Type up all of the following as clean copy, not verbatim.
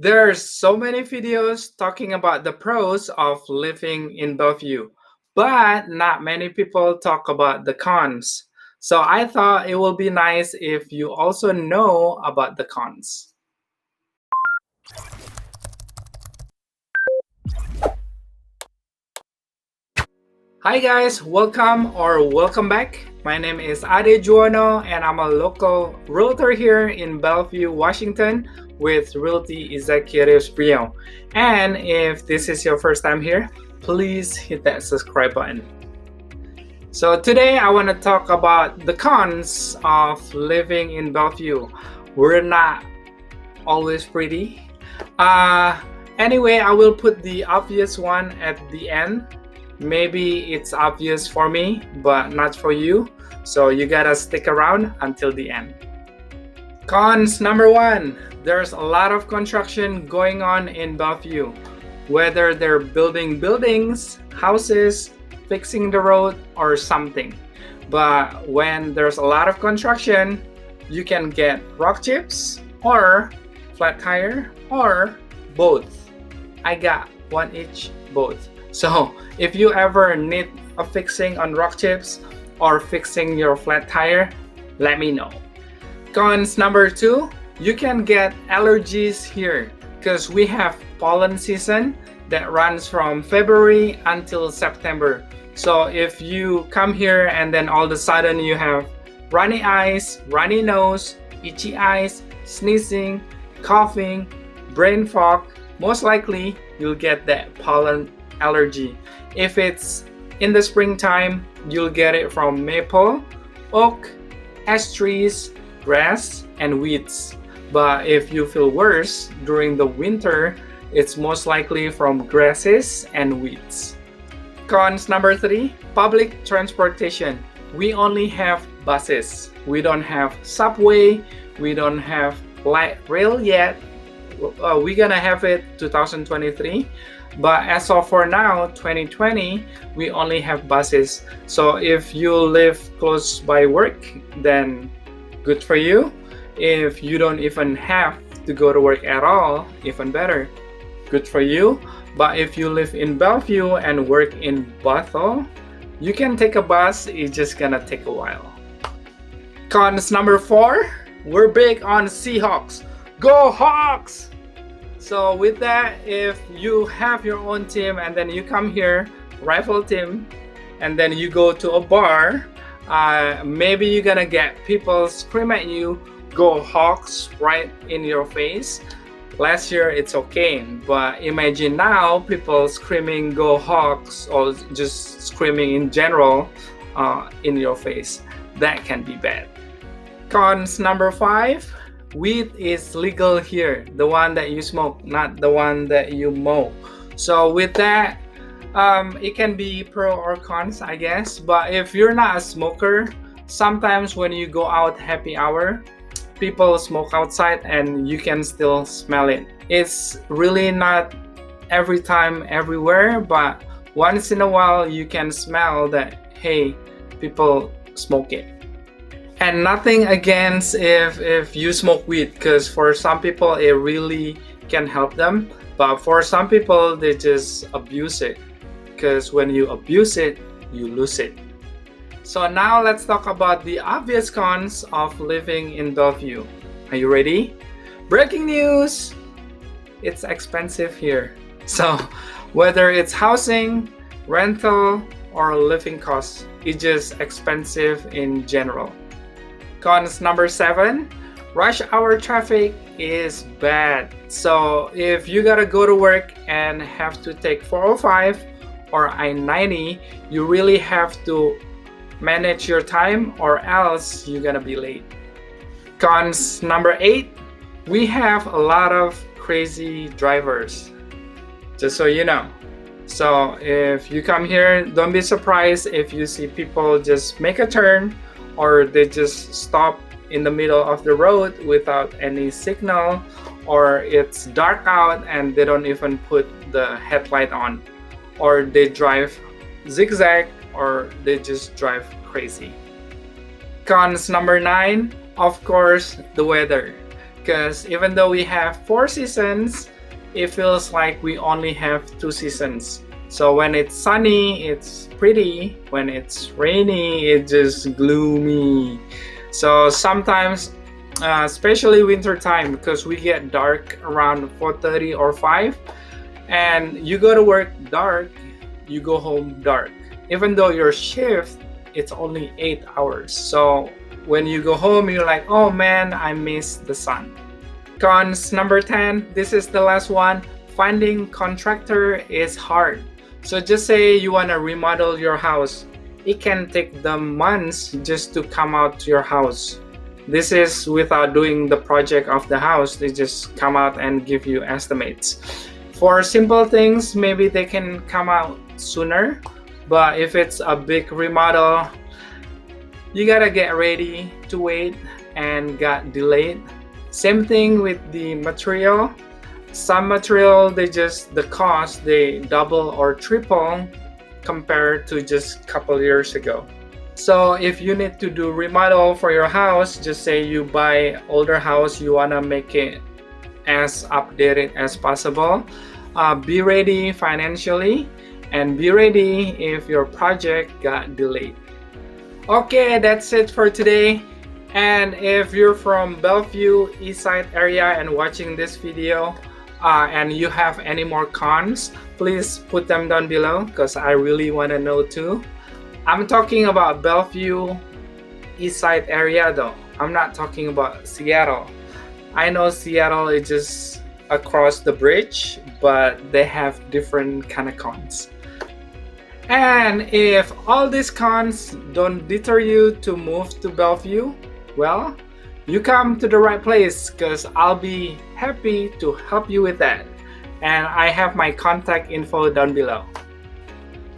There's so many videos talking about the pros of living in Bellevue, but not many people talk about the cons. So I thought it would be nice if you also know about the cons. Hi guys, welcome back. My name is Ade Juono and I'm a local realtor here in Bellevue, Washington with Realty Executives Brio. And if this is your first time here, please hit that subscribe button. So today I want to talk about the cons of living in Bellevue. We're not always pretty. Anyway, I will put the obvious one at the end. Maybe it's obvious for me, but not for you. So you gotta stick around until the end. Cons number one, there's a lot of construction going on in Bellevue. Whether they're building buildings, houses, fixing the road, or something. But when there's a lot of construction, you can get rock chips or flat tire or both. I got one each, both. So if you ever need a fixing on rock chips or fixing your flat tire, let me know. Cons number two, you can get allergies here because we have pollen season that runs from February until September. So if you come here and then all of a sudden you have runny eyes, runny nose, itchy eyes, sneezing, coughing, brain fog, most likely you'll get that pollen allergy. If it's in the springtime, you'll get it from maple, oak, ash trees, grass, and weeds. But if you feel worse during the winter, it's most likely from grasses and weeds. Cons number three, public transportation. We only have buses. We don't have subway. We don't have light rail yet. We're gonna have it 2023. But as of for now, 2020, we only have buses. So if you live close by work, then good for you. If you don't even have to go to work at all, even better, good for you. But if you live in Bellevue and work in Bethel, you can take a bus. It's just gonna take a while. Cons number four, we're big on Seahawks. Go Hawks! So with that, if you have your own team and then you come here, rifle team, and then you go to a bar, maybe you're gonna get people scream at you, go Hawks, right in your face. Last year it's okay, but imagine now people screaming go Hawks or just screaming in general in your face. That can be bad. Cons number five, weed is legal here, the one that you smoke, not the one that you mow. So with that, it can be pro or cons, I guess. But if you're not a smoker, sometimes when you go out happy hour, people smoke outside and you can still smell it. It's really not every time, everywhere, but once in a while you can smell that, hey, people smoke it. And nothing against if you smoke weed, because for some people it really can help them, but for some people they just abuse it, because when you abuse it, you lose it. So now let's talk about the obvious cons of living in Bellevue. Are you ready? Breaking news! It's expensive here. So whether it's housing, rental, or living costs, it's just expensive in general. Cons number seven, rush hour traffic is bad. So if you gotta go to work and have to take 405 or I-90, you really have to manage your time or else you're gonna be late. Cons number eight, we have a lot of crazy drivers, just so you know. So if you come here, don't be surprised if you see people just make a turn or they just stop in the middle of the road without any signal, or it's dark out and they don't even put the headlight on, or they drive zigzag, or they just drive crazy. Cons number nine, of course, the weather. because even though we have 4 seasons, it feels like we only have 2 seasons. So when it's sunny, it's pretty. When it's rainy, it's just gloomy. So sometimes, especially winter time, because we get dark around 4:30 or 5, and you go to work dark, you go home dark. Even though your shift, it's only 8 hours. So when you go home, you're like, oh man, I miss the sun. Cons number 10, this is the last one. Finding contractor is hard. So just say you want to remodel your house. It can take them months just to come out to your house. This is without doing the project of the house. They just come out and give you estimates. For simple things, maybe they can come out sooner. But if it's a big remodel, you gotta get ready to wait and got delayed. Same thing with the material. Some material, the cost, they double or triple compared to just a couple years ago. So if you need to do remodel for your house, just say you buy older house, you wanna make it as updated as possible. Be ready financially and be ready if your project got delayed. Okay, that's it for today. And if you're from Bellevue, Eastside area and watching this video, and you have any more cons, please put them down below because I really want to know too. I'm talking about Bellevue, Eastside area though. I'm not talking about Seattle. I know Seattle is just across the bridge, but they have different kind of cons. And if all these cons don't deter you to move to Bellevue, well, you come to the right place because I'll be happy to help you with that. And I have my contact info down below.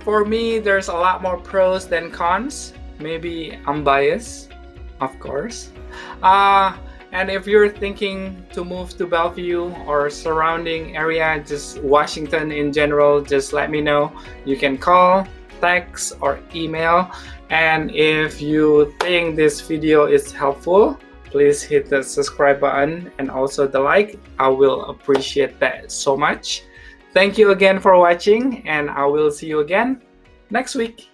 For me, there's a lot more pros than cons. Maybe I'm biased, of course. And if you're thinking to move to Bellevue or surrounding area, just Washington in general, just let me know. You can call, text, or email. And if you think this video is helpful, please hit the subscribe button and also the like. I will appreciate that so much. Thank you again for watching, and I will see you again next week.